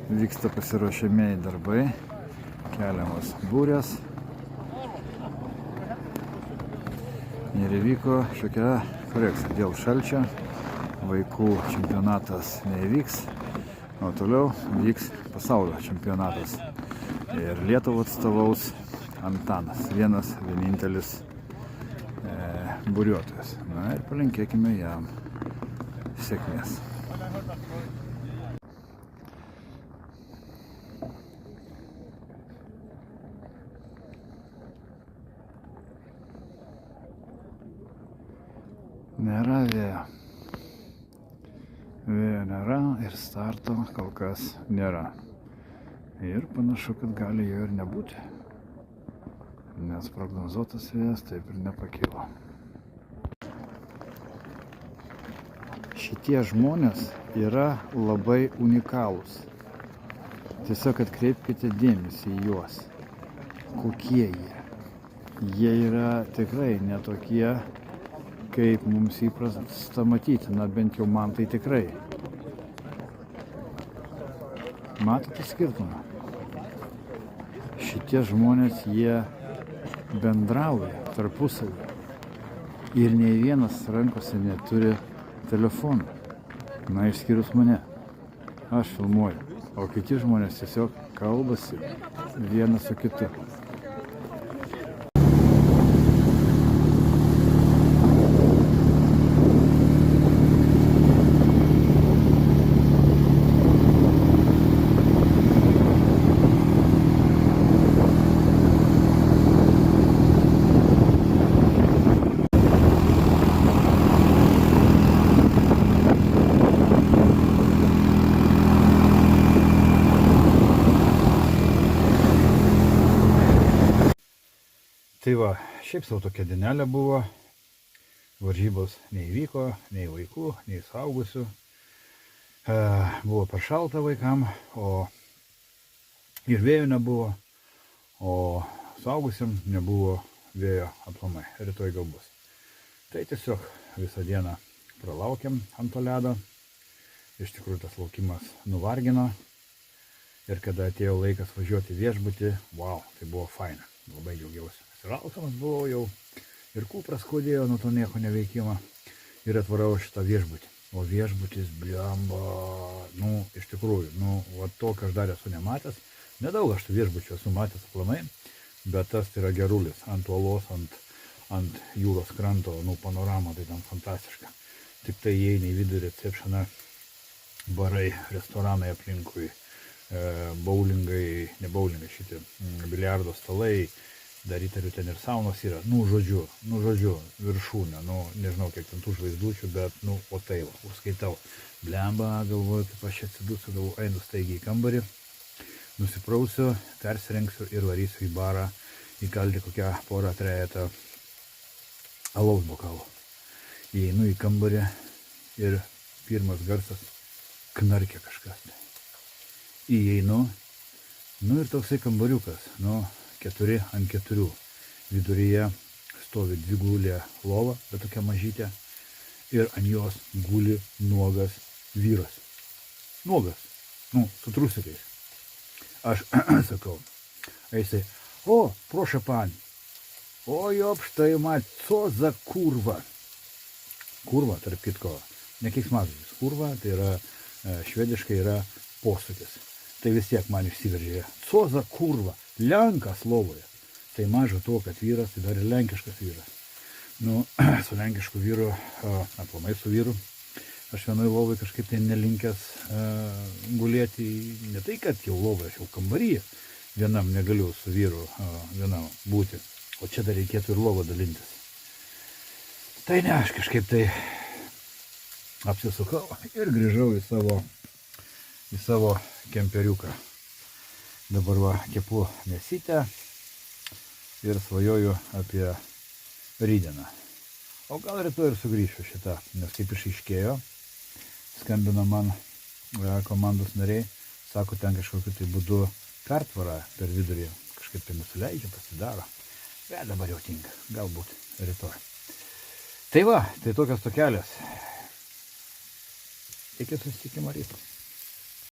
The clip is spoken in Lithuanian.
Vyksta pasiruošiamieji darbai, keliamos būrės. Ir įvyko šiokia korekcija. Dėl šalčio vaikų čempionatas neįvyks, o toliau vyks pasaulio čempionatas. Ir Lietuvą atstovaus Antanas, vienintelis buriuotojas. Na ir palinkėkime jam sėkmės. Nėra vėjo. Vėjo nėra ir starto kol kas nėra. Ir panašu, kad gali jo ir nebūti. Nes prognozuotas vėjas taip ir nepakilo. Šitie žmonės yra labai unikalūs. Tiesiog atkreipkite dėmesį į juos. Kokie jie. Jie yra tikrai netokie, kaip mums įprasta matyti, na bent jau man tai tikrai. Matote skirtumą? Šitie žmonės, jie bendrauja tarpusavį. Ir nei vienas rankose neturi telefonų. Na, išskyrus mane. Aš filmuoju. O kiti žmonės tiesiog kalbasi vienas su kitu. Tai va, šiaip sau tokia dienelė buvo, varžybos neįvyko, nei vaikų, nei suaugusių. Buvo per šalta vaikam, ir vėjo nebuvo, o suaugusiam nebuvo vėjo aplamai, rytoj gal bus. Tai tiesiog visą dieną pralaukėm ant to ledo, iš tikrųjų tas laukimas nuvargino ir kada atėjo laikas važiuoti viešbutį, wow, tai buvo faina, labai džiaugiausi. Rausamas buvo jau ir kūpras kodėjo nuo to nieko neveikimo ir atvarau šitą viešbutį. O viešbutis, bliamba, iš tikrųjų, va tokio aš dar esu nematęs. Nedaug aš tų viešbučių esu matęs aplamai, bet tas yra gerulis, ant uolos, ant jūros kranto, panorama, tai tam fantastiška. Tik tai įeini į vidų recepšioną, barai, restoranai aplinkui, boulingai, ne boulingai šitie, biliardo stalai, dar įtariu ten ir saunos yra, žodžiu, viršūnė, nežinau kiek ten tų žvaigždučių, bet, o tai va, užskaitau. Blemba, galvoju, kaip aš atsidusiu, galvoju, einu staigiai į kambarį, nusiprausiu, persirengsiu ir varysiu į barą, įkalti kokią porą trejetą alaus bokalų. Įeinu į kambarį ir pirmas garsas knarkia kažkas. Įeinu, ir toksai kambariukas, 4 ant 4. Viduryje stovi dvigulė lova, bet tokia mažytė, ir ant jos guli nuogas vyras. Nuogas, su trusikais. Aš sakau, jisai, o, proszę pani, o jopštai mat, co za kurva. Kurva, tarp kitko, ne keiksmažodis, kurva, tai yra švediškai yra posūkis. Tai vis tiek man išsiveržė, co za kurva, lenkas lovoje. Tai maža to, kad vyras, tai dar ir lenkiškas vyras. Su lenkišku vyru, aplamai su vyru, aš vienoj lovai kažkaip tai nelinkęs gulėti, ne tai, kad jau lovai, aš jau kambaryje vienam negaliu su vyru vienam būti, o čia dar reikėtų ir lovą dalintis. Tai ne, aš kažkaip tai apsisukau ir grįžau į savo kemperiuką. Dabar va kepu mėsytę ir svajoju apie rytdieną. O gal rytoj ir sugrįšiu šitą, nes kaip išaiškėjo, skambino man komandos nariai, sako, ten kažkokiu tai būdu pertvarą per vidurį kažkaip tai nusileidžia, pasidaro. Bet dabar jau tinka, galbūt rytoj. Tai va, tai tokios tokelės. Iki susitikimo rytoj.